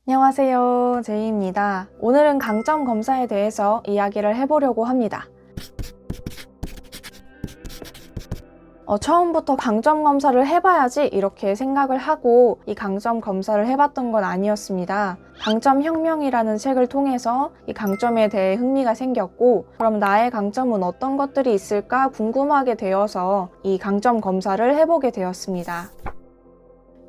안녕하세요, 제이입니다. 오늘은 강점 검사에 대해서 이야기를 해보려고 합니다. 처음부터 강점 검사를 해봐야지 이렇게 생각을 하고 이 강점 검사를 해봤던 건 아니었습니다. 강점 혁명이라는 책을 통해서 이 강점에 대해 흥미가 생겼고, 그럼 나의 강점은 어떤 것들이 있을까 궁금하게 되어서 이 강점 검사를 해보게 되었습니다.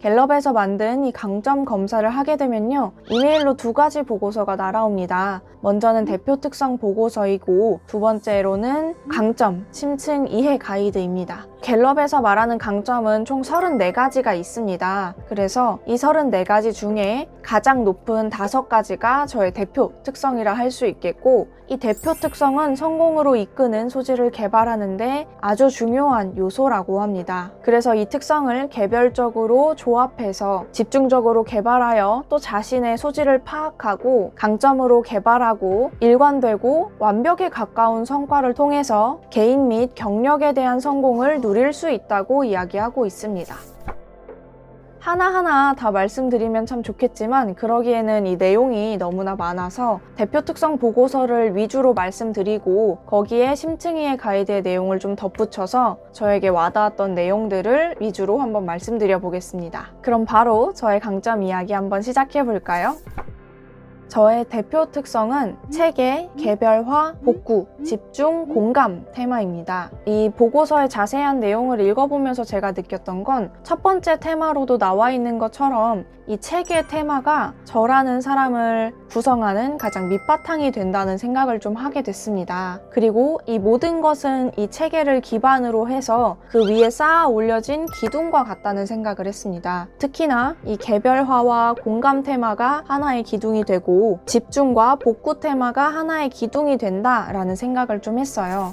갤럽에서 만든 이 강점 검사를 하게 되면요, 이메일로 2가지 보고서가 날아옵니다. 먼저는 대표 특성 보고서이고, 두 번째로는 강점, 심층 이해 가이드입니다. 갤럽에서 말하는 강점은 총 34가지가 있습니다. 그래서 이 34가지 중에 가장 높은 5가지가 저의 대표 특성이라 할 수 있겠고, 이 대표 특성은 성공으로 이끄는 소질을 개발하는데 아주 중요한 요소라고 합니다. 그래서 이 특성을 개별적으로 조합해서 집중적으로 개발하여 또 자신의 소질을 파악하고 강점으로 개발하고 일관되고 완벽에 가까운 성과를 통해서 개인 및 경력에 대한 성공을 누릴 수 있다고 이야기하고 있습니다. 하나하나 다 말씀드리면 참 좋겠지만 그러기에는 이 내용이 너무나 많아서 대표 특성 보고서를 위주로 말씀드리고 거기에 심층이해 가이드의 내용을 좀 덧붙여서 저에게 와닿았던 내용들을 위주로 한번 말씀드려 보겠습니다. 그럼 바로 저의 강점 이야기 한번 시작해 볼까요? 저의 대표 특성은 체계, 개별화, 복구, 집중, 공감 테마입니다. 이 보고서의 자세한 내용을 읽어보면서 제가 느꼈던 건 첫 번째 테마로도 나와 있는 것처럼 이 체계 테마가 저라는 사람을 구성하는 가장 밑바탕이 된다는 생각을 좀 하게 됐습니다. 그리고 이 모든 것은 이 체계를 기반으로 해서 그 위에 쌓아 올려진 기둥과 같다는 생각을 했습니다. 특히나 이 개별화와 공감 테마가 하나의 기둥이 되고 집중과 복구 테마가 하나의 기둥이 된다라는 생각을 좀 했어요.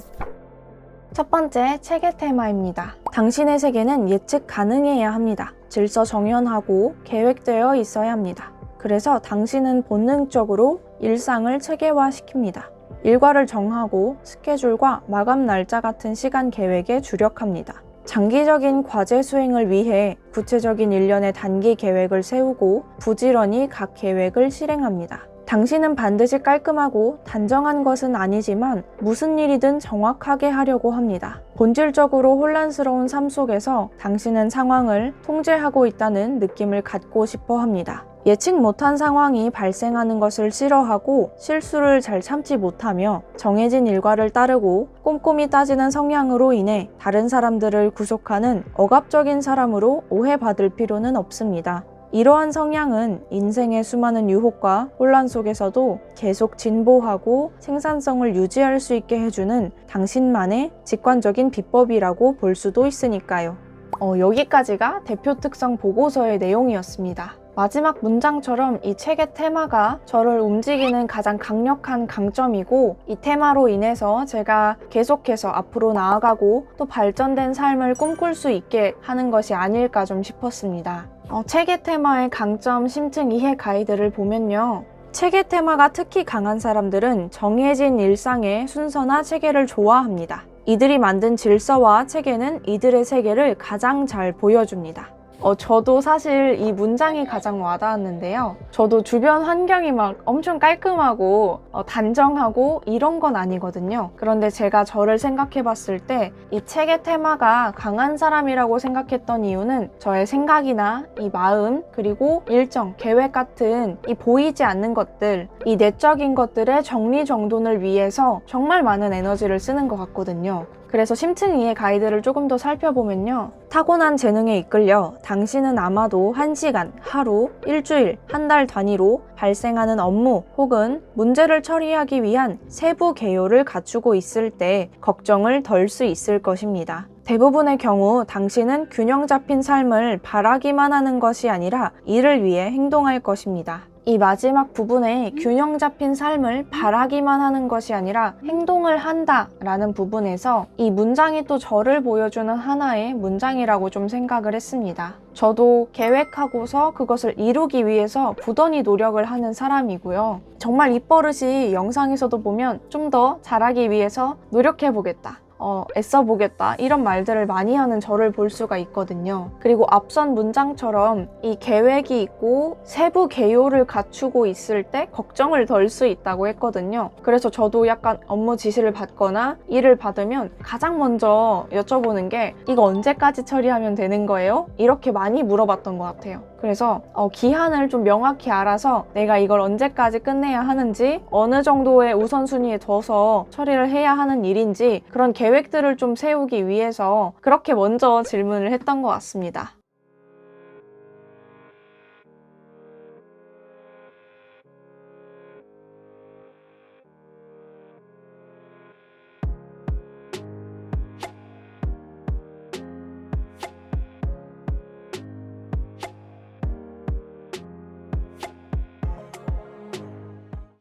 첫 번째, 체계 테마입니다. 당신의 세계는 예측 가능해야 합니다. 질서 정연하고 계획되어 있어야 합니다. 그래서 당신은 본능적으로 일상을 체계화시킵니다. 일과를 정하고 스케줄과 마감 날짜 같은 시간 계획에 주력합니다. 장기적인 과제 수행을 위해 구체적인 일련의 단기 계획을 세우고 부지런히 각 계획을 실행합니다. 당신은 반드시 깔끔하고 단정한 것은 아니지만 무슨 일이든 정확하게 하려고 합니다. 본질적으로 혼란스러운 삶 속에서 당신은 상황을 통제하고 있다는 느낌을 갖고 싶어 합니다. 예측 못한 상황이 발생하는 것을 싫어하고 실수를 잘 참지 못하며 정해진 일과를 따르고 꼼꼼히 따지는 성향으로 인해 다른 사람들을 구속하는 억압적인 사람으로 오해받을 필요는 없습니다. 이러한 성향은 인생의 수많은 유혹과 혼란 속에서도 계속 진보하고 생산성을 유지할 수 있게 해주는 당신만의 직관적인 비법이라고 볼 수도 있으니까요. 여기까지가 대표 특성 보고서의 내용이었습니다. 마지막 문장처럼 이 책의 테마가 저를 움직이는 가장 강력한 강점이고 이 테마로 인해서 제가 계속해서 앞으로 나아가고 또 발전된 삶을 꿈꿀 수 있게 하는 것이 아닐까 좀 싶었습니다. 책의 테마의 강점, 심층 이해 가이드를 보면요, 체계 테마가 특히 강한 사람들은 정해진 일상의 순서나 체계를 좋아합니다. 이들이 만든 질서와 체계는 이들의 세계를 가장 잘 보여줍니다. 저도 사실 이 문장이 가장 와닿았는데요. 저도 주변 환경이 막 엄청 깔끔하고 단정하고 이런 건 아니거든요. 그런데 제가 저를 생각해 봤을 때 이 책의 테마가 강한 사람이라고 생각했던 이유는 저의 생각이나 이 마음 그리고 일정, 계획 같은 이 보이지 않는 것들, 이 내적인 것들의 정리정돈을 위해서 정말 많은 에너지를 쓰는 것 같거든요. 그래서 심층 이해 가이드를 조금 더 살펴보면요, 타고난 재능에 이끌려 당신은 아마도 1시간, 하루, 일주일, 한 달 단위로 발생하는 업무 혹은 문제를 처리하기 위한 세부 개요를 갖추고 있을 때 걱정을 덜 수 있을 것입니다. 대부분의 경우 당신은 균형 잡힌 삶을 바라기만 하는 것이 아니라 이를 위해 행동할 것입니다. 이 마지막 부분에 균형 잡힌 삶을 바라기만 하는 것이 아니라 행동을 한다 라는 부분에서 이 문장이 또 저를 보여주는 하나의 문장이라고 좀 생각을 했습니다. 저도 계획하고서 그것을 이루기 위해서 부단히 노력을 하는 사람이고요. 정말 입버릇이 영상에서도 보면 좀 더 잘하기 위해서 노력해보겠다. 애써보겠다 이런 말들을 많이 하는 저를 볼 수가 있거든요. 그리고 앞선 문장처럼 이 계획이 있고 세부 개요를 갖추고 있을 때 걱정을 덜 수 있다고 했거든요. 그래서 저도 약간 업무 지시를 받거나 일을 받으면 가장 먼저 여쭤보는 게 이거 언제까지 처리하면 되는 거예요? 이렇게 많이 물어봤던 것 같아요. 그래서 기한을 좀 명확히 알아서 내가 이걸 언제까지 끝내야 하는지, 어느 정도의 우선순위에 둬서 처리를 해야 하는 일인지 그런 계획들을 좀 세우기 위해서 그렇게 먼저 질문을 했던 것 같습니다.